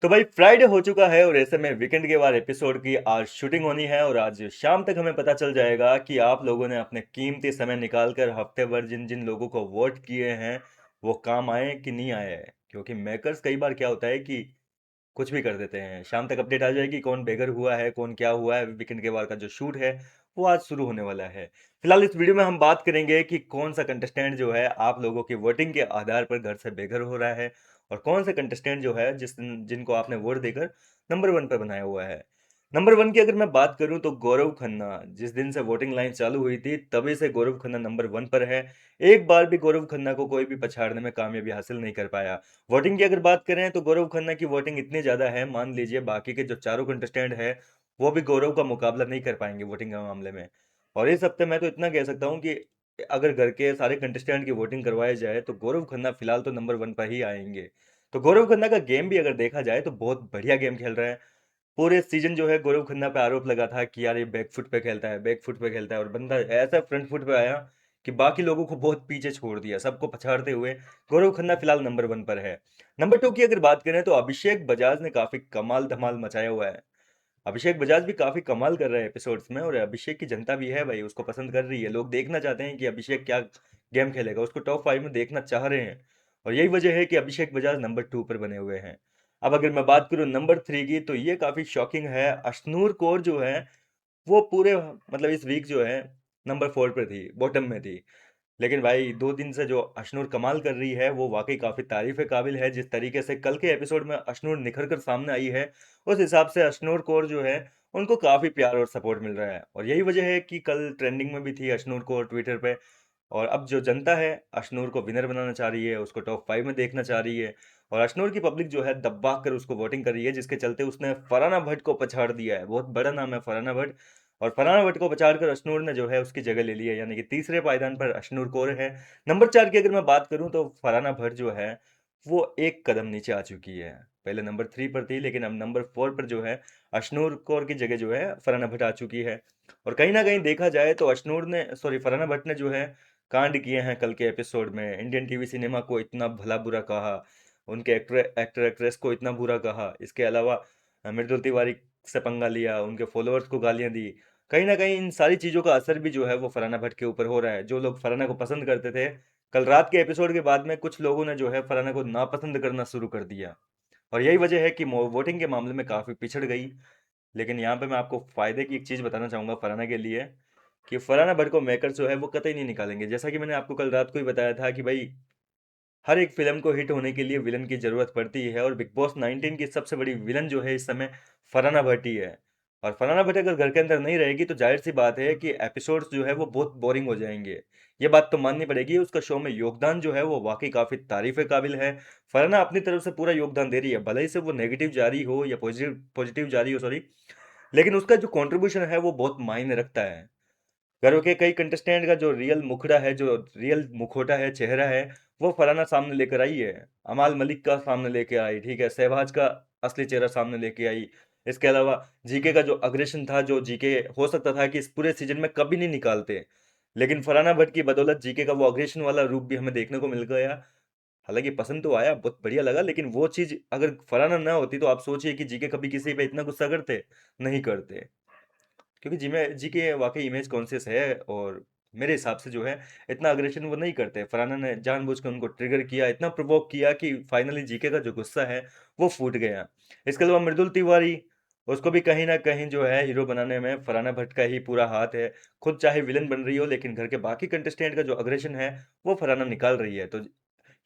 तो भाई फ्राइडे हो चुका है और ऐसे में वीकेंड के बाद एपिसोड की आज शूटिंग होनी है और आज शाम तक हमें पता चल जाएगा कि आप लोगों ने अपने कीमती समय निकालकर हफ्ते भर जिन जिन लोगों को वोट किए हैं वो काम आए कि नहीं आए। क्योंकि मेकर्स कई बार क्या होता है कि कुछ भी कर देते हैं। शाम तक अपडेट आ जाएगी कौन बेघर हुआ है कौन क्या हुआ है। वीकेंड के बाद का जो शूट है वो आज शुरू होने वाला है। फिलहाल इस वीडियो में हम बात करेंगे कि कौन सा कंटेस्टेंट जो है आप लोगों की वोटिंग के आधार पर घर से बेघर हो रहा है और कौन से कंटेस्टेंट जो है जिनको आपने वोट देकर नंबर वन पर बनाया हुआ है। नंबर वन की अगर मैं बात करूं तो गौरव खन्ना, जिस दिन से वोटिंग लाइन चालू हुई थी तभी से गौरव खन्ना नंबर वन पर है। एक बार भी गौरव खन्ना को कोई भी पछाड़ने में कामयाबी हासिल नहीं कर पाया। वोटिंग की अगर बात करें तो गौरव खन्ना की वोटिंग इतनी ज्यादा है, मान लीजिए बाकी के जो चारों कंटेस्टेंट है वो भी गौरव का मुकाबला नहीं कर पाएंगे वोटिंग के मामले में। और इस हफ्ते मैं तो इतना कह सकता हूँ कि अगर घर के सारे कंटेस्टेंट की वोटिंग करवाई जाए तो गौरव खन्ना फिलहाल तो नंबर वन पर ही आएंगे। तो गौरव खन्ना का गेम भी अगर देखा जाए तो बहुत बढ़िया गेम खेल रहा है। पूरे सीजन जो है गौरव खन्ना पे आरोप लगा था कि यार ये बैकफुट पे खेलता है, बैकफुट पे खेलता है, और बंदा ऐसा फ्रंट फुट पे आया कि बाकी लोगों को बहुत पीछे छोड़ दिया, सबको पछाड़ते हुए गौरव खन्ना फिलहाल नंबर वन पर है। नंबर टू की अगर बात करें तो अभिषेक बजाज ने काफी कमाल धमाल मचाया हुआ है। अभिषेक बजाज भी काफी कमाल कर रहे हैं एपिसोड्स में और अभिषेक की जनता भी है भाई, उसको पसंद कर रही है। लोग देखना चाहते हैं कि अभिषेक क्या गेम खेलेगा, उसको टॉप फाइव में देखना चाह रहे हैं। और यही वजह है कि अभिषेक बजाज नंबर टू पर बने हुए हैं। अब अगर मैं बात करूं नंबर थ्री की तो ये काफी शॉकिंग है। अश्नूर कौर जो है वो पूरे मतलब इस वीक जो है नंबर फोर पर थी, बॉटम में थी। लेकिन भाई 2 दिन से जो अशनूर कमाल कर रही है वो वाकई काफी तारीफ के काबिल है। जिस तरीके से कल के एपिसोड में अशनूर निखर कर सामने आई है उस हिसाब से अशनूर कौर जो है उनको काफी प्यार और सपोर्ट मिल रहा है। और यही वजह है कि कल ट्रेंडिंग में भी थी अशनूर कौर ट्विटर पे। और अब जो जनता है अशनूर को विनर बनाना चाह रही है, उसको टॉप फाइव में देखना चाह रही है। और अशनूर की पब्लिक जो है दबा कर उसको वोटिंग कर रही है, जिसके चलते उसने फरहाना भट्ट को पछाड़ दिया है। बहुत बड़ा नाम है फरहाना भट्ट। और फरहाना भट्ट को पछाड़ कर अशनूर ने जो है उसकी जगह ले ली है, यानी कि तीसरे पायदान पर अशनूर कौर है। नंबर चार की अगर मैं बात करूं तो फरहाना भट्ट जो है वो एक कदम नीचे आ चुकी है। पहले नंबर थ्री पर थी लेकिन अब नंबर फोर पर जो है अशनूर कौर की जगह जो है फरहाना भट्ट आ चुकी है। और कहीं ना कहीं देखा जाए तो अशनूर ने सॉरी फरहाना भट्ट ने जो है कांड किए हैं कल के एपिसोड में। इंडियन टीवी सिनेमा को इतना भला बुरा कहा, उनके एक्टर एक्ट्रेस को इतना बुरा कहा, इसके अलावा मृदुल तिवारी से पंगा लिया, उनके फॉलोअर्स को गालियां दी। कहीं ना कहीं इन सारी चीज़ों का असर भी जो है वो फरहाना भट्ट के ऊपर हो रहा है। जो लोग फरहाना को पसंद करते थे, कल रात के एपिसोड के बाद में कुछ लोगों ने जो है फरहाना को नापसंद करना शुरू कर दिया। और यही वजह है कि वोटिंग के मामले में काफ़ी पिछड़ गई। लेकिन यहाँ पे मैं आपको फायदे की एक चीज़ बताना चाहूँगा फरहाना के लिए, कि फरहाना भट्ट को मेकर्स जो है वो कतई नहीं निकालेंगे। जैसा कि मैंने आपको कल रात को ही बताया था कि भाई हर एक फिल्म को हिट होने के लिए विलन की जरूरत पड़ती है और बिग बॉस 19 की सबसे बड़ी विलन जो है इस समय फरहाना भट्ट ही है। और फरहाना भट्ट अगर घर के अंदर नहीं रहेगी तो जाहिर सी बात है कि एपिसोड्स जो है वो बहुत बोरिंग हो जाएंगे। ये बात तो माननी पड़ेगी। उसका शो में योगदान जो है वो वाकई काफी तारीफ के काबिल है। फरहाना अपनी तरफ से पूरा योगदान दे रही है, भले ही से वो नेगेटिव जा रही हो या पॉजिटिव पॉजिटिव जा रही हो, सॉरी। लेकिन उसका जो कंट्रीब्यूशन है वो बहुत मायने रखता है। घरों के कई कंटेस्टेंट का जो रियल मुखड़ा है, जो रियल मुखोटा है, चेहरा है, वो फरहाना सामने लेकर आई है। अमाल मलिक का सामने लेके आई, ठीक है, सहवाज का असली चेहरा सामने लेके आई। इसके अलावा जीके का जो अग्रेशन था, जो जीके हो सकता था कि इस पूरे सीजन में कभी नहीं निकालते, लेकिन फरहाना भट्ट की बदौलत जीके का वो अग्रेशन वाला रूप भी हमें देखने को मिल गया। हालांकि पसंद तो आया, बहुत बढ़िया लगा, लेकिन वो चीज अगर फरहाना ना होती तो आप सोचिए कि जीके कभी किसी पे इतना गुस्सा करते? नहीं करते। क्योंकि जी के वाकई इमेज कॉन्शियस है और मेरे हिसाब से जो है इतना अग्रेशन वो नहीं करते। फरहाना ने जानबूझकर उनको ट्रिगर किया, इतना प्रोवोक किया कि फाइनली जीके का जो गुस्सा है वो फूट गया। इसके अलावा मृदुल तिवारी, उसको भी कहीं ना कहीं जो है हीरो बनाने में फरहाना भट्ट का ही पूरा हाथ है। खुद चाहे विलन बन रही हो लेकिन घर के बाकी कंटेस्टेंट का जो अग्रेशन है वो फरहाना निकाल रही है। तो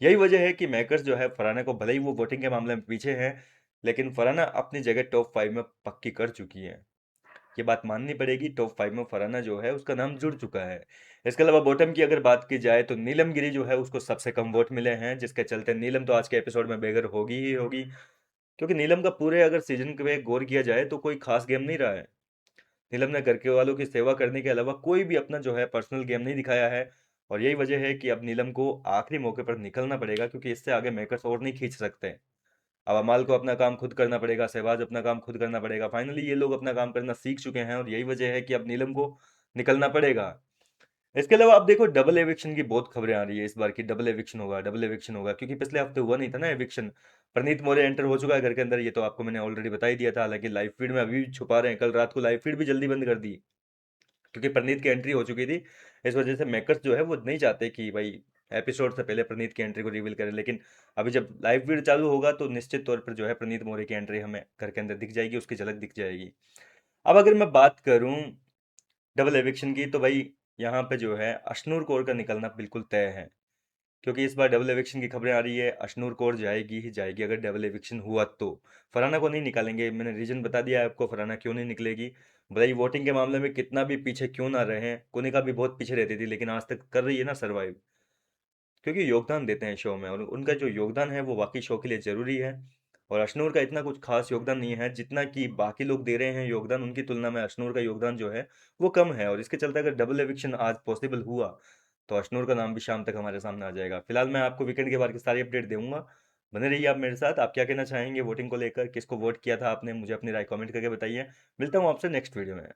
यही वजह है कि मेकर्स जो है फरहाना को, भले ही वो वोटिंग के मामले में पीछे हैं, लेकिन फरहाना अपनी जगह टॉप फाइव में पक्की कर चुकी है। ये बात माननी पड़ेगी, टॉप फाइव में फरहाना जो है उसका नाम जुड़ चुका है। इसके अलावा बॉटम की अगर बात की जाए तो नीलम गिरी जो है उसको सबसे कम वोट मिले हैं, जिसके चलते नीलम तो आज के एपिसोड में बेघर होगी ही होगी। क्योंकि नीलम का पूरे अगर सीजन पे गौर किया जाए तो कोई खास गेम नहीं रहा है। नीलम ने घर के वालों की सेवा करने के अलावा कोई भी अपना जो है पर्सनल गेम नहीं दिखाया है। और यही वजह है कि अब नीलम को आखिरी मौके पर निकलना पड़ेगा, क्योंकि इससे आगे मेकर्स और नहीं खींच सकते। अब अमाल को अपना काम खुद करना पड़ेगा, सहवाज अपना काम खुद करना पड़ेगा। फाइनली ये लोग अपना काम करना सीख चुके हैं और यही वजह है कि अब नीलम को निकलना पड़ेगा। इसके अलावा आप देखो डबल एविक्शन की बहुत खबरें आ रही है इस बार की, डबल एविक्शन होगा, डबल एविक्शन होगा, क्योंकि पिछले हफ्ते हुआ नहीं था ना एविक्शन। प्रनीत मौर्य एंटर हो चुका है घर के अंदर, ये तो आपको मैंने ऑलरेडी बता ही दिया था, हालांकि लाइव फीड में अभी भी छुपा रहे हैं, कल रात को लाइव फीड भी जल्दी बंद कर दी क्योंकि प्रनीत की एंट्री हो चुकी थी। इस वजह से मेकर्स जो है वो नहीं चाहते कि भाई एपिसोड से पहले प्रनीत की एंट्री को रिवील करें, लेकिन अभी जब लाइव फीड चालू होगा तो निश्चित तौर पर जो है प्रनीत मौर्य की एंट्री हमें घर के अंदर दिख जाएगी, उसकी झलक दिख जाएगी। अब अगर मैं बात करूं डबल एविक्शन की, तो भाई यहाँ पे जो है अशनूर कौर का निकलना बिल्कुल तय है, क्योंकि इस बार डबल एविक्शन की खबरें आ रही है, अशनूर कौर जाएगी ही जाएगी अगर डबल एविक्शन हुआ तो। फरहाना को नहीं निकालेंगे, मैंने रीजन बता दिया है आपको फरहाना क्यों नहीं निकलेगी। भाई वोटिंग के मामले में कितना भी पीछे क्यों ना रहे, कोनिका भी बहुत पीछे रहती थी लेकिन आज तक कर रही है ना सर्वाइव, क्योंकि योगदान देते हैं शो में और उनका जो योगदान है वो वाकई शो के लिए जरूरी है। और अशनूर का इतना कुछ खास योगदान नहीं है जितना कि बाकी लोग दे रहे हैं योगदान, उनकी तुलना में अशनूर का योगदान जो है वो कम है, और इसके चलते अगर डबल एविक्शन आज पॉसिबल हुआ तो अशनूर का नाम भी शाम तक हमारे सामने आ जाएगा। फिलहाल मैं आपको वीकेंड के बारे की सारी अपडेट दूंगा, बने रहिए आप मेरे साथ। आप क्या कहना चाहेंगे वोटिंग को लेकर, किसको वोट किया था आपने, मुझे अपनी राय कमेंट करके बताइए। मिलता हूँ आपसे नेक्स्ट वीडियो में।